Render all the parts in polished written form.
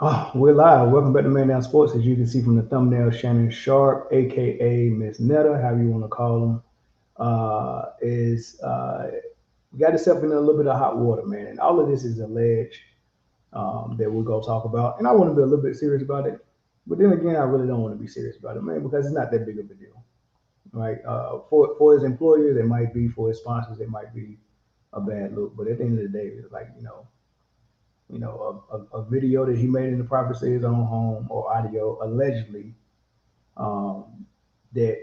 Oh, we're live. Welcome back to Man Down Sports. As you can see from the thumbnail, Shannon Sharpe, aka Miss Netta, however you want to call him, is got himself in a little bit of hot water, man. And all of this is alleged that we'll go talk about. And I want to be a little bit serious about it, but then again, I really don't want to be serious about it, man, because it's not that big of a deal, right? For his employers, it might be. For his sponsors, it might be a bad look. But at the end of the day, it's like a video that he made in the privacy of his own home or audio allegedly um, that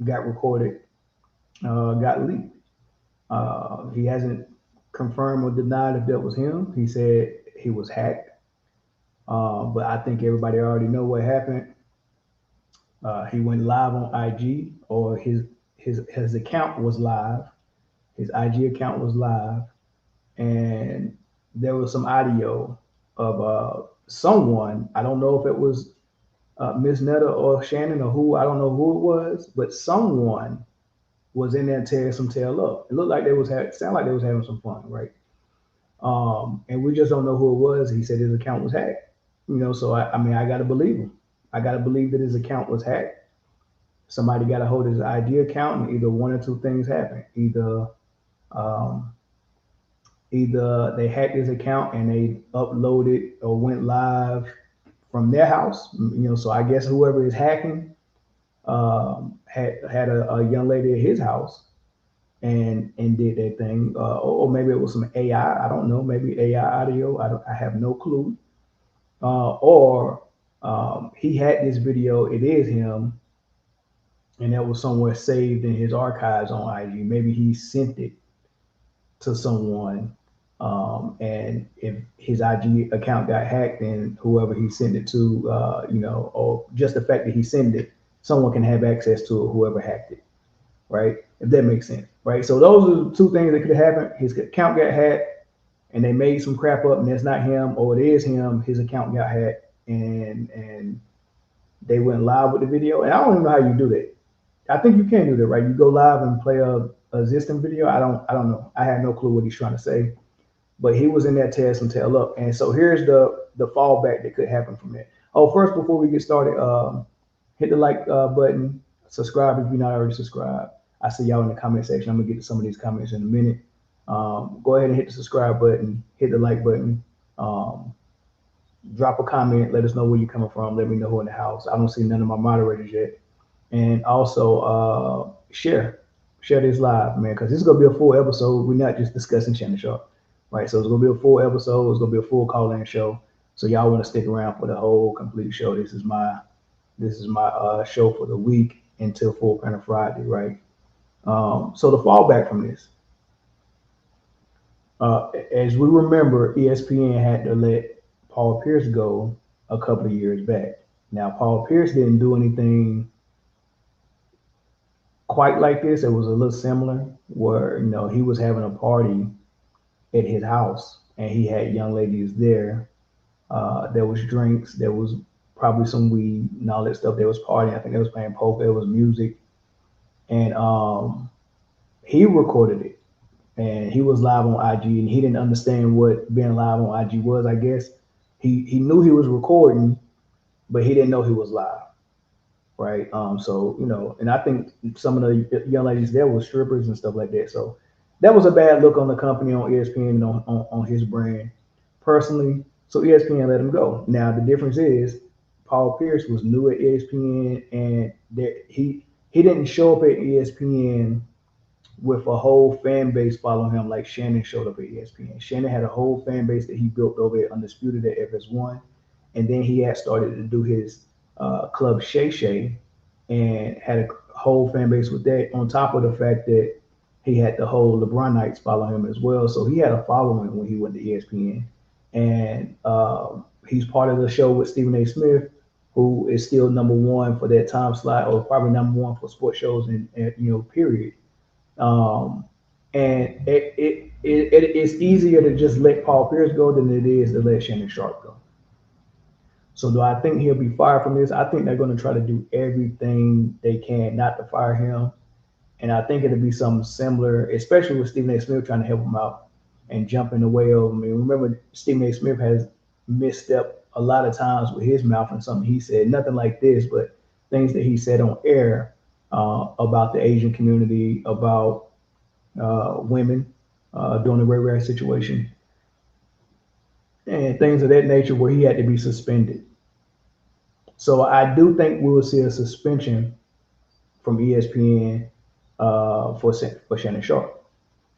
got recorded, got leaked. He hasn't confirmed or denied if that was him. He said he was hacked, but I think everybody already know what happened. He went live on IG, or his account was live. His IG account was live, and there was some audio of someone. I don't know if it was Miss Netta or Shannon or who. I don't know who it was, but someone was in there tearing some tail up. It looked like they was sound like they was having some fun, right? And we just don't know who it was. He said his account was hacked. So I mean, I gotta believe him. I gotta believe that his account was hacked. Somebody got a hold of his ID account, and either one or two things happened. Um, either they hacked his account and they uploaded or went live from their house. So I guess whoever is hacking had a young lady at his house and did that thing, or maybe it was some AI. I don't know. Maybe AI audio. I have no clue. Or he had this video. It is him, and that was somewhere saved in his archives on IG. Maybe he sent it to someone, and if his IG account got hacked, then whoever he sent it to, or just the fact that he sent it, someone can have access to it. Whoever hacked it, right? If that makes sense, right? So those are the two things that could have happened. His account got hacked, and they made some crap up, and that's not him, or it is him. His account got hacked, and they went live with the video. And I don't even know how you do that. I think you can do that, right? You go live and play a existing video. I don't know. I have no clue what he's trying to say, but he was in there tearing some tail up. And so here's the fallback that could happen from that. Oh, first, before we get started, hit the like button, subscribe if you're not already subscribed. I see y'all in the comment section. I'm gonna get to some of these comments in a minute. Go ahead and hit the subscribe button, hit the like button, um, drop a comment, let us know where you're coming from, let me know who in the house. I don't see none of my moderators yet. And also share this live, man, because this is gonna be a full episode. We're not just discussing Shannon Sharpe, right? So it's gonna be a full episode. It's gonna be a full call-in show. So y'all want to stick around for the whole complete show. This is my show for the week until Full Panel Friday, right? So the fallback from this, as we remember, ESPN had to let Paul Pierce go a couple of years back. Now Paul Pierce didn't do anything quite like this. It was a little similar, where he was having a party at his house and he had young ladies there. There was drinks, there was probably some weed and all that stuff. There was partying. I think they was playing poker. There was music, and he recorded it, and he was live on IG, and he didn't understand what being live on IG was. I guess he knew he was recording, but he didn't know he was live, right? So and I think some of the young ladies there were strippers and stuff like that. So that was a bad look on the company, on ESPN, and on his brand personally. So ESPN let him go. Now the difference is Paul Pierce was new at ESPN, and that he didn't show up at ESPN with a whole fan base following him like Shannon showed up at ESPN. Shannon had a whole fan base that he built over at Undisputed at FS1, and then he had started to do his Club Shay Shay and had a whole fan base with that. On top of the fact that he had the whole LeBronites follow him as well, so he had a following when he went to ESPN, and he's part of the show with Stephen A. Smith, who is still number one for that time slot, or probably number one for sports shows and period. Um, and it's easier to just let Paul Pierce go than it is to let Shannon Sharpe go. So do I think he'll be fired from this? I think they're going to try to do everything they can not to fire him, and I think it'll be something similar, especially with Stephen A. Smith trying to help him out and jump in the way of him. I mean, remember Stephen A. Smith has misstep a lot of times with his mouth and something he said. Nothing like this, but things that he said on air about the Asian community, about women during the Ray Ray situation, and things of that nature where he had to be suspended. So I do think we will see a suspension from ESPN for Shannon Sharpe.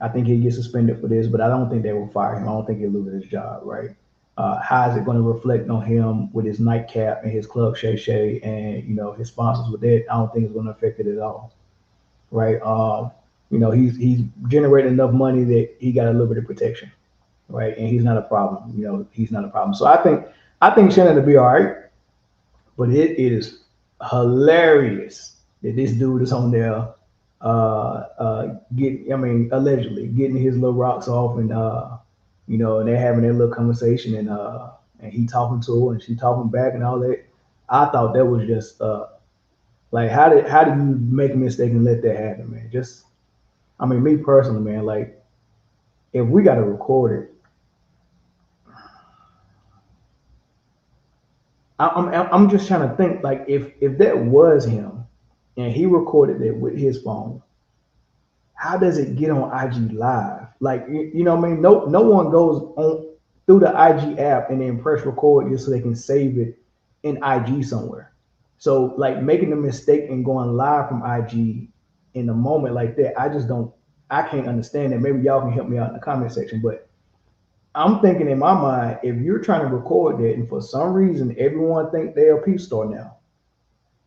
I think he'll get suspended for this, but I don't think they will fire him. I don't think he'll lose his job, right? How is it going to reflect on him with his nightcap and his club Shay Shay and his sponsors with that? I don't think it's going to affect it at all, right? He's generated enough money that he got a little bit of protection, right? And he's not a problem. He's not a problem. So I think Shannon will be all right, but it is hilarious that this dude is on there allegedly getting his little rocks off, and they're having their little conversation, and he talking to her and she talking back and all that. I thought that was just like how do you make a mistake and let that happen, man? Just me personally, man, like if we got to record it, I'm just trying to think like if that was him and he recorded it with his phone, how does it get on IG Live? Like, you know what I mean? No one goes on through the IG app and then press record just so they can save it in IG somewhere. So like making a mistake and going live from IG in a moment like that, I just don't. I can't understand that. Maybe y'all can help me out in the comment section. But I'm thinking in my mind, if you're trying to record that and for some reason everyone think they're a peep star now,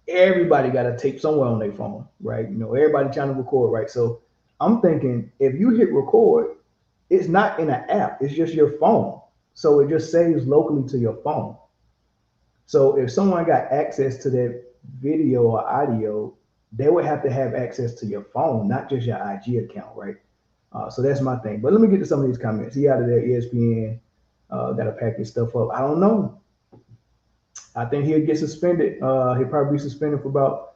everybody got a tape somewhere on their phone, right? Everybody trying to record, right? So I'm thinking if you hit record, it's not in an app, it's just your phone. So it just saves locally to your phone. So if someone got access to that video or audio, they would have to have access to your phone, not just your IG account, right? So that's my thing. But let me get to some of these comments. He out of there, ESPN, got to pack his stuff up. I don't know. I think he'll get suspended. He'll probably be suspended for about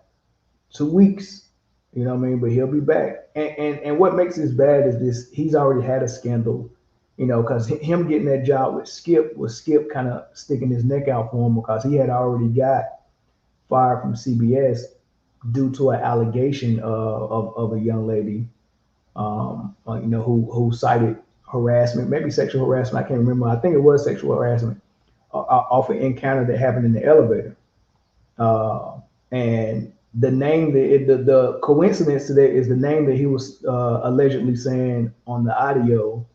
2 weeks. You know what I mean? But he'll be back. And what makes this bad is this: he's already had a scandal. Because him getting that job with Skip was Skip kind of sticking his neck out for him because he had already got fired from CBS due to an allegation of a young lady, who cited harassment, maybe sexual harassment. I can't remember. I think it was sexual harassment off an encounter that happened in the elevator. And the name the coincidence to that is the name that he was allegedly saying on the audio.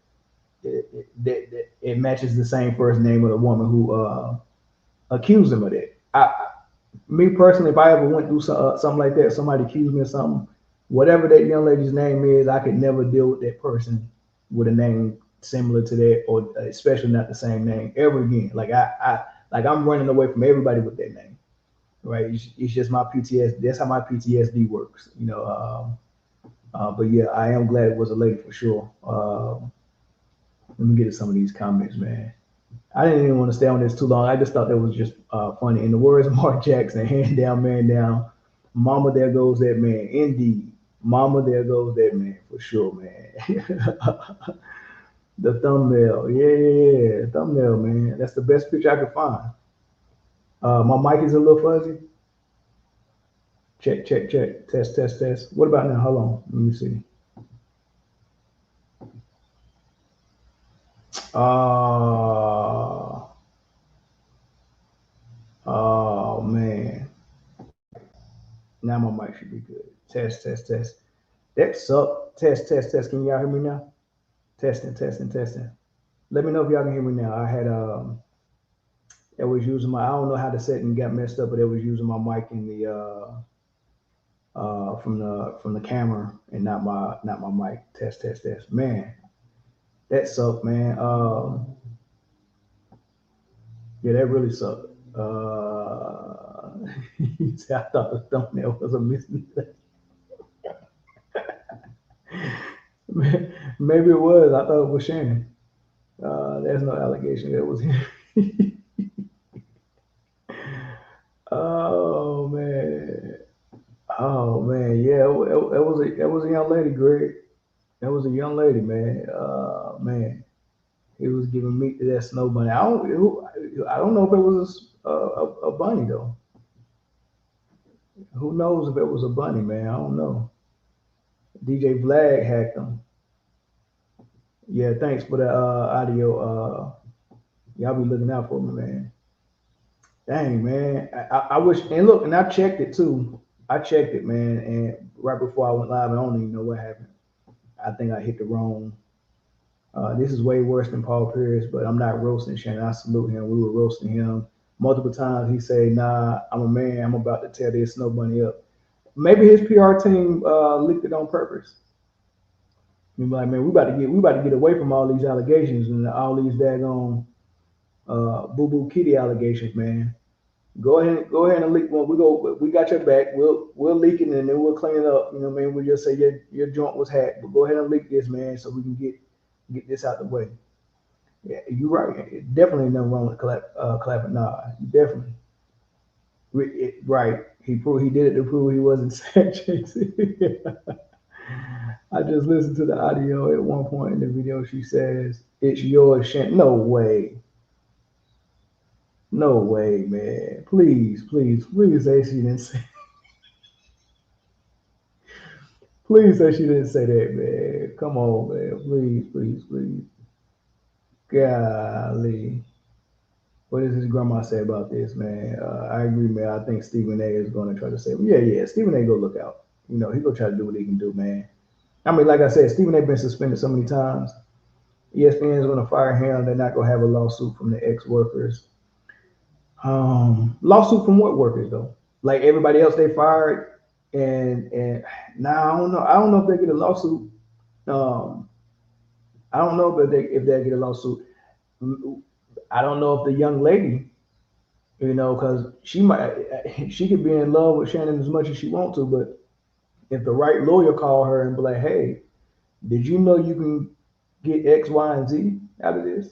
It matches the same first name of the woman who accused him of that. Me personally, if I ever went through something like that, somebody accused me of something, whatever that young lady's name is, I could never deal with that person with a name similar to that, or especially not the same name ever again. I'm running away from everybody with that name, right? It's just my PTSD. That's how my PTSD works, but yeah, I am glad it was a lady for sure. Let me get to some of these comments, man. I didn't even want to stay on this too long. I just thought that was just funny. In the words of Mark Jackson, hand down, man down. Mama, there goes that man. Indeed. Mama, there goes that man for sure, man. The thumbnail. Yeah. Thumbnail, man. That's the best picture I could find. My mic is a little fuzzy. Check. Test. What about now? Hold on. Let me see. Oh man. Now my mic should be good. Test. That sucked. Test. Can y'all hear me now? Testing. Let me know if y'all can hear me now. I had it was using my, I don't know how the setting got messed up, but it was using my mic in the from the camera and not my mic. Test. Man, that sucked, man. Yeah, that really sucked. I thought the thumbnail was a missing. Maybe it was. I thought it was Shannon. There's no allegation that it was him. Oh man. Oh man. Yeah, it was a young lady, Greg. That was a young lady, man. Man. He was giving meat to that snow bunny. I don't know if it was a bunny though. Who knows if it was a bunny, man? I don't know. DJ Vlad hacked him. Yeah, thanks for the audio. Y'all be looking out for me, man. Dang, man. I wish. And look, and I checked it too. I checked it, man. And right before I went live, I don't even know what happened. I think I hit the wrong. This is way worse than Paul Pierce, but I'm not roasting Shannon. I salute him. We were roasting him multiple times. He said, "Nah, I'm a man. I'm about to tear this snow bunny up." Maybe his PR team leaked it on purpose. You're like, man, we about to get away from all these allegations and all these daggone boo boo kitty allegations, man. Go ahead and leak one. We got your back. We'll leak it and then we'll clean it up. You know what I mean? We'll just say your joint was hacked, but go ahead and leak this, man, so we can get this out the way. Yeah, you're right. Definitely nothing wrong with clapping. Nah, definitely. Right. He did it to prove he wasn't Jason. I just listened to the audio at one point in the video. She says, "It's yours, Shannon." No way. No way, man. Please say she didn't say. Please say she didn't say that, man. Come on, man. Please. Golly. What does his grandma say about this, man? I agree, man. I think Stephen A is going to try to say, yeah. Stephen A, go look out. You know, he go try to do what he can do, man. I mean, like I said, Stephen A been suspended so many times. ESPN is going to fire him. They're not going to have a lawsuit from the ex-workers. Lawsuit from what workers though? Like everybody else they fired, and now I don't know. I don't know if they get a lawsuit. Um, I don't know if they get a lawsuit. I don't know if the young lady, because she could be in love with Shannon as much as she wants to, but if the right lawyer call her and be like, hey, did you know you can get X, Y, and Z out of this?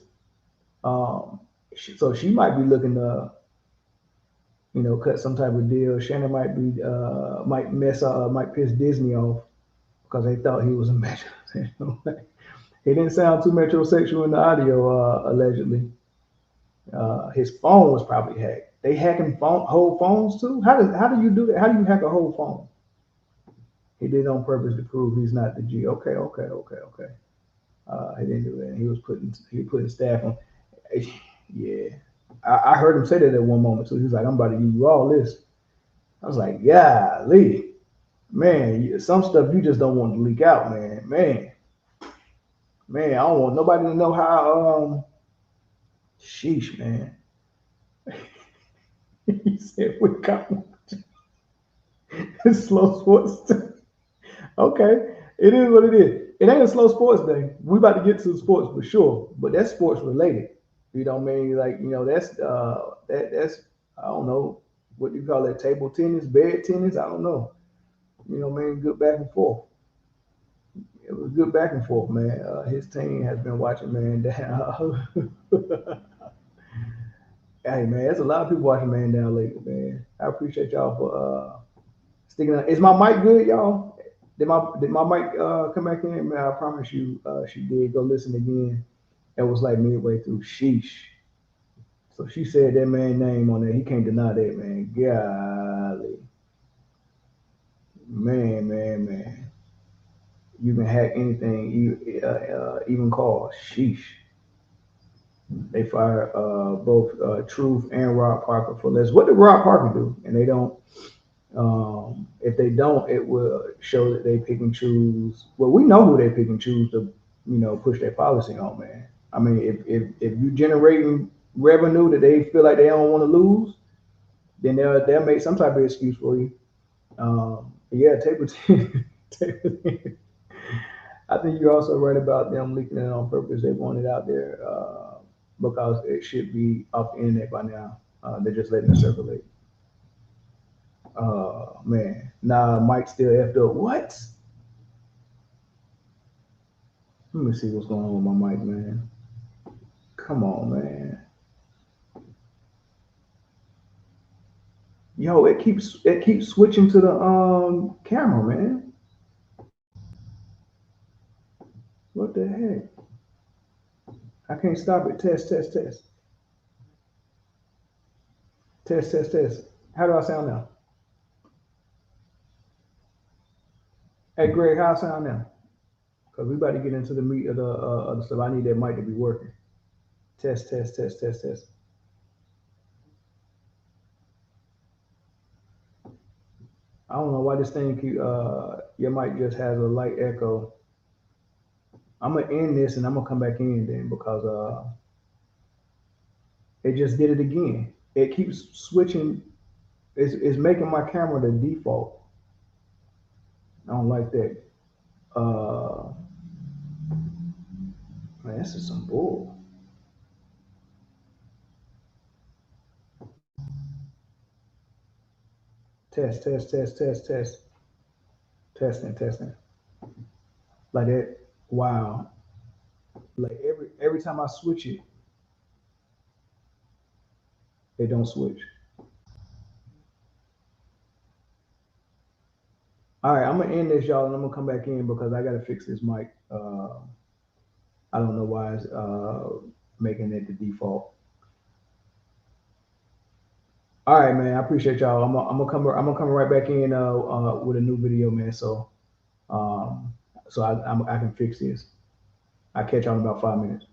Um, so she might be looking to cut some type of deal. Shannon might piss Disney off because they thought he was a metro. He didn't sound too metrosexual in the audio, allegedly. His phone was probably hacked. They hacking whole phones too. How do you do that? How do you hack a whole phone? He did it on purpose to prove he's not the G. Okay. He didn't do that. He putting staff on. Yeah, I heard him say that at one moment too. He was like, "I'm about to give you all this." I was like, "Yeah, Lee, man, some stuff you just don't want to leak out, man. I don't want nobody to know how." Sheesh, man. He said we got slow sports. Okay, it is what it is. It ain't a slow sports day. We about to get to the sports for sure, but that's sports related. You know what I mean? Like that's I don't know what you call that, table tennis, bed tennis. I don't know. You know what I mean? Good back and forth. It was good back and forth, man. His team has been watching Man Down. Hey, man, there's a lot of people watching Man Down lately, man. I appreciate y'all for sticking out. Is my mic good, y'all? Did my mic come back in? Man, I promise you, she did. Go listen again. It was like midway through. Sheesh. So she said that man name on there. He can't deny that, man. Golly, man. You can hack anything, even cars. Sheesh. They fired both Truth and Rob Parker for less. What did Rob Parker do? And they don't. If they don't, it will show that they pick and choose. Well, we know who they pick and choose to, push their policy on, man. I mean, if you generating revenue that they feel like they don't want to lose, then they'll make some type of excuse for you. Yeah, taper. I think you're also right about them leaking it on purpose. They want it out there because it should be off the internet by now. They're just letting it circulate. Man. Nah, Mike still effed up. What? Let me see what's going on with my mic, man. Come on, man. Yo, it keeps switching to the camera, man. What the heck? I can't stop it. Test, test, test. Test, test, test. How do I sound now? Hey, Greg, how I sound now? Because we about to get into the meat of the stuff. I need that mic to be working. Test, test, test, test, test. I don't know why this thing keep, your mic just has a light echo. I'm gonna end this and I'm gonna come back in then because it just did it again. It keeps switching. It's making my camera the default. I don't like that. Uh, Man, this is some bull. Test, test, test, test, test, testing, testing. Like that. Wow. Like every time I switch it, it don't switch. All right, I'm gonna end this, y'all, and I'm gonna come back in because I gotta fix this mic. I don't know why it's making it the default. All right, man. I appreciate y'all. I'm gonna come right back in with a new video, man. Um, so I can fix this. I'll catch y'all in about 5 minutes.